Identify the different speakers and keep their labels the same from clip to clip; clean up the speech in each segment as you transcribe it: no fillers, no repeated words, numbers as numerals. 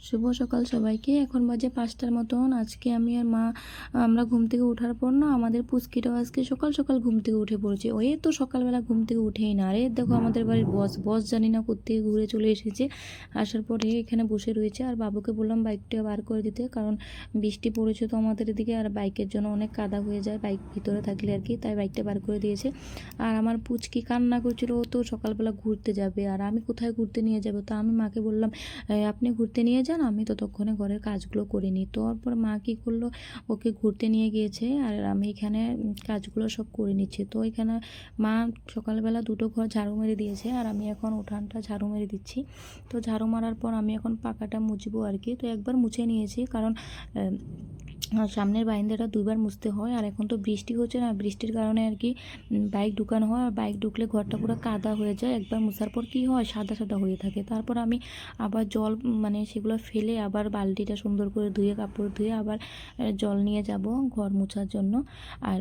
Speaker 1: শুভ সকাল সবাইকে। এখন বাজে 5টার মতন। আজকে আমি আর মা আমরা ঘুম থেকে ওঠার পর না আমাদের পুচকিটাও আজকে সকাল সকাল ঘুম থেকে উঠে পড়েছে। ওই তো সকালবেলা ঘুম থেকে উঠেই না। আরে দেখো আমাদের বাড়ির বস জানি না কোত্থেকে ঘুরে চলে এসেছে। আসার পরে এখানে বসে রয়েছে আর বাবুকে বললাম বাইকটা বার করে দিতে, কারণ বৃষ্টি পড়েছে তো আমাদের এদিকে, আর বাইকের জন্য অনেক কাদা হয়ে যায় বাইক ভিতরে থাকলে আর কি, তাই বাইকটা বার করে দিয়েছে। আর আমার পুচকি কান্না করছিল, ও তো সকালবেলা ঘুরতে যাবে আর আমি কোথায় ঘুরতে নিয়ে যাবো। তা আমি মাকে বললাম আপনি ঘুরতে নিয়ে যান, আমি ততক্ষণে ঘরের কাজগুলো করে নিই। তারপর মা কী করলো, ওকে ঘুরতে নিয়ে গিয়েছে আর আমি এখানে কাজগুলো সব করে নিচ্ছি। তো এখানে মা সকালবেলা দুটো ঘর ঝাড়ু মেরে দিয়েছে আর আমি এখন উঠানটা ঝাড়ু মেরে দিচ্ছি। তো ঝাড়ু মারার পর আমি এখন পাকাটা মুছবো আর কি। তো একবার মুছে নিয়েছি, কারণ সামনের বারান্দাটা দুইবার মুছতে হয়। আর এখন তো বৃষ্টি হচ্ছে না, বৃষ্টির কারণে আর কি বাইক ঢুকানো হয়, আর বাইক ঢুকলে ঘরটা পুরো কাদা হয়ে যায়। একবার মুছার পর কী হয়, সাদা সাদা হয়ে থাকে। তারপর আমি আবার জল সেগুলো ফেলে আবার বালতিটা সুন্দর করে ধুয়ে, কাপড় ধুয়ে আবার জল নিয়ে যাব ঘর মোছার জন্য। আর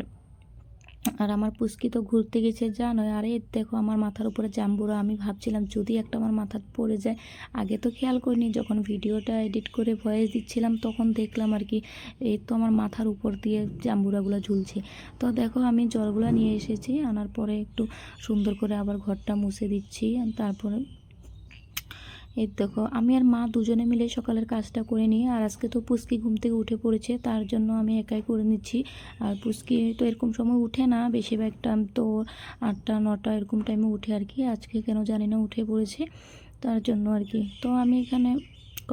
Speaker 1: আর আমার পুচকি তো ঘুরতে গেছে জানো। আরে দেখো আমার মাথার উপরে জাম্বুরা, আমি ভাবছিলাম যদি একটা আমার মাথার পড়ে যায়। আগে তো খেয়াল করিনি, যখন ভিডিওটা এডিট করে ভয়েস দিচ্ছিলাম তখন দেখলাম আর কি, এই তো আমার মাথার উপর দিয়ে জাম্বুরাগুলো ঝুলছে। তো দেখো আমি জলগুলো নিয়ে এসেছি, আনার পরে একটু সুন্দর করে আবার ঘরটা মুছে দিচ্ছি। তারপরে এই দেখো আমি আর মা দুজনে মিলে সকালের কাজটা করে নিই। আর আজকে তো পুচকি ঘুম থেকে উঠে পড়েছে, তার জন্য আমি একাই করে নিচ্ছি। আর পুচকি তো এরকম সময় উঠে না, বেশিরভাগ টাইম তো 8টা 9টা এরকম টাইমে উঠে আর কি। আজকে কেন জানি না উঠে পড়েছে, তার জন্য আর কি। তো আমি এখানে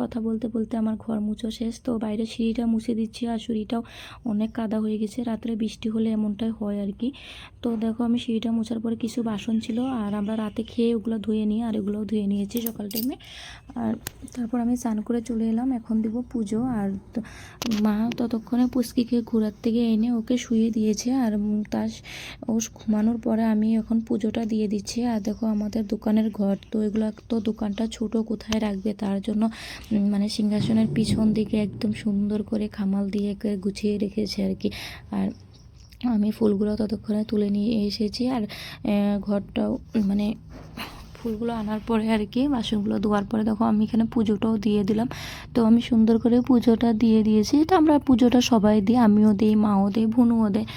Speaker 1: কথা বলতে বলতে আমার ঘর মুছো শেষ। তো বাইরে সিঁড়িটা মুছে দিচ্ছি, আর সিঁড়িটাও অনেক কাদা হয়ে গেছে, রাত্রে বৃষ্টি হলে এমনটাই হয় আর কি। তো দেখো আমি সিঁড়িটা মোছার পরে কিছু বাসন ছিল আর আমরা রাতে খেয়ে ওগুলো ধুয়ে নিই, আর এগুলোও ধুয়ে নিয়েছি সকাল টাইমে। আর তারপর আমি স্নান করে চলে এলাম, এখন দিব পুজো। আর মা ততক্ষণে পুচকিকে ঘোরার থেকে এনে ওকে শুয়ে দিয়েছে। আর তার ও ঘুমানোর পরে আমি এখন পুজোটা দিয়ে দিচ্ছি। আর দেখো আমাদের দোকানের ঘর তো, এগুলো তো দোকানটা ছোট, কোথায় রাখবে, তার জন্য সিংহাসনের পিছন দিকে একদম সুন্দর করে খামাল দিয়ে গুছিয়ে রেখেছে আর কি। আর আমি ফুলগুলো ততক্ষণে তুলে নিয়ে এসেছি। আর ঘরটাও ফুলগুলো আনার পরে আর কি বাসনগুলো ধোয়ার পরে দেখো আমি এখানে পুজোটাও দিয়ে দিলাম। তো আমি সুন্দর করে পুজোটা দিয়ে দিয়েছি। তো আমরা পুজোটা সবাই দিই, আমিও দিই, মাও দেয়, ভুনুও দেয়,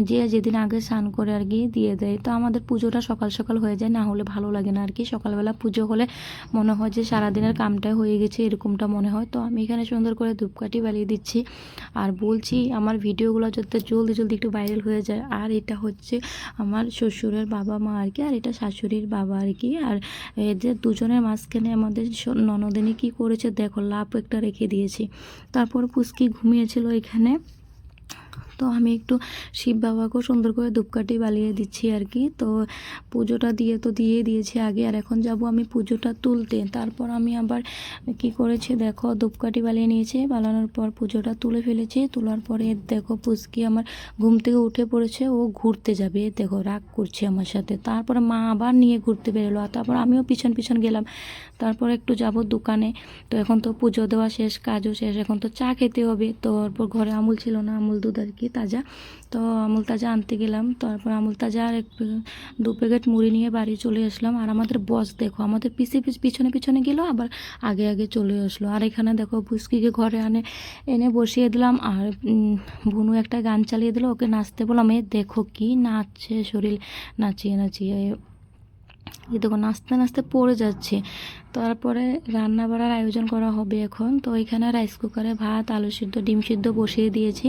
Speaker 1: যে যেদিন আগে স্নান করে আর কি দিয়ে দেয়। তো আমাদের পুজোটা সকাল সকাল হয়ে যায়, না হলে ভালো লাগে না আর কি। সকালবেলা পুজো হলে মনে হয় যে সারাদিনের কামটা হয়ে গেছে, এরকমটা মনে হয়। তো আমি এখানে সুন্দর করে ধূপকাঠি জ্বালিয়ে দিচ্ছি আর বলছি আমার ভিডিওগুলো যাতে জলদি জলদি একটু ভাইরাল হয়ে যায়। আর এটা হচ্ছে আমার শ্বশুরের বাবা মা আর কি, আর এটা শাশুড়ির বাবা আর কি। আর এদের দুজনের মাঝখানে আমাদের ননদিনী কী করেছে দেখো, লাভ একটা রেখে দিয়েছি। তারপর পুচকি ঘুমিয়েছিল এখানে। তো আমি একটু শিব বাবাকেও সুন্দর করে ধূপকাঠি জ্বালিয়ে দিচ্ছি আর কি। তো পুজোটা দিয়ে দিয়েছি আগে, আর এখন যাব আমি পুজোটা তুলতে। তারপর আমি আবার কি করেছি দেখো, ধূপকাঠি জ্বালিয়ে নিয়েছি, জ্বালানোর পর পুজোটা তুলে ফেলেছি। তোলার পরে দেখো পুচকি আমার ঘুম থেকে উঠে পড়েছে, ও ঘুরতে যাবে, দেখো রাগ করছে আমার সাথে। তারপরে মা আবার নিয়ে ঘুরতে বেরোলো, আর তারপর আমিও পিছন পিছন গেলাম। তারপর একটু যাব দোকানে। তো এখন তো পুজো দেওয়া শেষ, কাজও শেষ, এখন তো চা খেতে হবে। তো তারপর ঘরে আমুল ছিল না, আমুল দুধ আর কি তাজা, তো আমুল তাজা আনতে গেলাম। তারপর আমুল তাজা আর 2 প্যাকেট মুড়ি নিয়ে বাড়ি চলে আসলাম। আর আমাদের বস দেখো আমাদের পিছনে পিছনে গেল, আবার আগে আগে চলে আসলো। আর এখানে দেখো পুচকিকে ঘরে এনে বসিয়ে দিলাম। আর ভুনু একটা গান চালিয়ে দিল, ওকে নাচতে বললাম। দেখো কি নাচছে, শরীর নাচিয়ে নাচিয়ে, এই দেখো নাচতে নাচতে পড়ে যাচ্ছে। তারপরে রান্না বাড়ার আয়োজন করা হবে এখন। তো এখানে রাইস কুকারে ভাত, আলু সিদ্ধ, ডিম সিদ্ধ বসিয়ে দিয়েছি।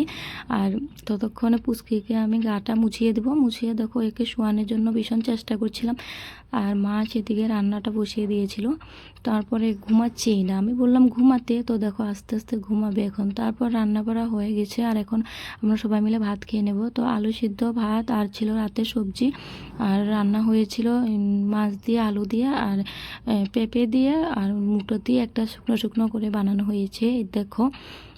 Speaker 1: আর ততক্ষণে পুচকিকে আমি গাটা মুছিয়ে দেবো। মুছিয়ে দেখো একে শোয়ানোর জন্য ভীষণ চেষ্টা করছিলাম। আর মা সেদিকে রান্নাটা বসিয়ে দিয়েছিল। তারপরে ঘুমাচ্ছেই না, আমি বললাম ঘুমাতে, তো দেখো আস্তে আস্তে ঘুমাবে এখন। তারপর রান্না বাড়া হয়ে গেছে, আর এখন আমরা সবাই মিলে ভাত খেয়ে নেব। তো আলু সিদ্ধ, ভাত, আর ছিল রাতের সবজি। আর রান্না হয়েছিল মাছ দিয়ে, আলু দিয়ে, আর পেঁপে দিয়ে, আর মুটো দিয়ে একটা শুকনো শুকনো করে বানানো হয়েছে দেখো।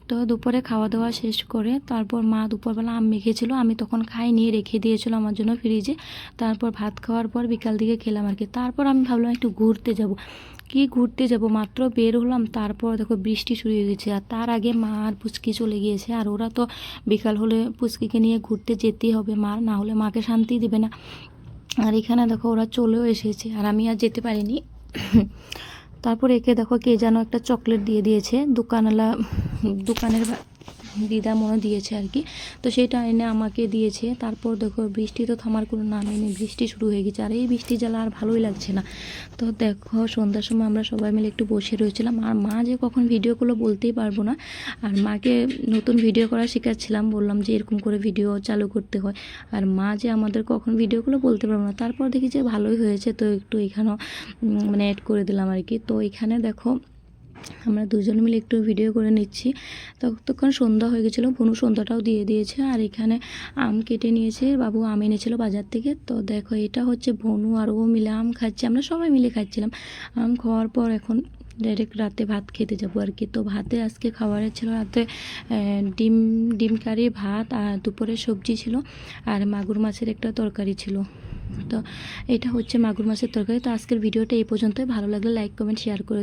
Speaker 1: তো দুপুরে খাওয়া দাওয়া শেষ করে তারপর মা দুপুরবেলা আম মেখেছিল, আমি তখন খাইনি, রেখে দিয়েছিল আমার জন্য ফ্রিজে। তারপর ভাত খাওয়ার পর বিকাল দিকে খেলাম আর কি। তারপর আমি ভাবলাম একটু ঘুরতে যাব। কি ঘুরতে যাব, মাত্র বের হলাম, তারপর দেখো বৃষ্টি শুরু হয়ে গেছে। আর তার আগে মা আর পুচকি চলে গিয়েছে। আর ওরা তো বিকাল হলে পুচকিকে নিয়ে ঘুরতে যেতেই হবে মার, না হলে মাকে শান্তি দেবে না। আর এখানে দেখো ওরা চলেও এসেছে, আর আমি আর যেতে পারিনি। তারপর একে দেখো কে যেন একটা চকলেট দিয়ে দিয়েছে, দোকানের দিদা মনে দিয়েছে আর কি। তো সেটা এনে আমাকে দিয়েছে। তারপর দেখো বৃষ্টি তো থামার কোনো নামই নেই, বৃষ্টি শুরু হয়ে গেছে। আর এই বৃষ্টি জ্বালা আর ভালোই লাগছে না। তো দেখো সন্ধ্যার সময় আমরা সবাই মিলে একটু বসে রয়েছিলাম। আর মা যে কখন ভিডিও করলো বলতেই পারবো না। আর মাকে নতুন ভিডিও করা শেখাচ্ছিলাম, বললাম যে এরকম করে ভিডিও চালু করতে হয়। আর মা যে আমাদের কখন ভিডিওগুলো বলতে পারবো না। তারপর দেখি যে ভালোই হয়েছে, তো একটু এখানেও মানে অ্যাড করে দিলাম আর কি। তো এখানে দেখো আমরা দুজন মিলে একটু ভিডিও করে নিচ্ছি। ততক্ষণ সন্ধ্যা হয়ে গেছিলো, ভনু সন্ধ্যাটাও দিয়ে দিয়েছে। আর এখানে আম কেটে নিয়েছে, বাবু আম এনেছিল বাজার থেকে। তো দেখো এটা হচ্ছে ভনু আর ও মিলে আম খাচ্ছে, আমরা সবাই মিলে খাচ্ছিলাম। আম খাওয়ার পর এখন ডাইরেক্ট রাতে ভাত খেতে যাবো আর কি। তো ভাতে আজকে খাবারের ছিল রাতে ডিম কারি, ভাত, আর দুপুরে সবজি ছিল, আর মাগুর মাছের একটা তরকারি ছিল। তো এটা হচ্ছে মাগুর মাছের তরকারি। তো আজকের ভিডিওটা এই পর্যন্তই। ভালো লাগলে লাইক কমেন্ট শেয়ার করে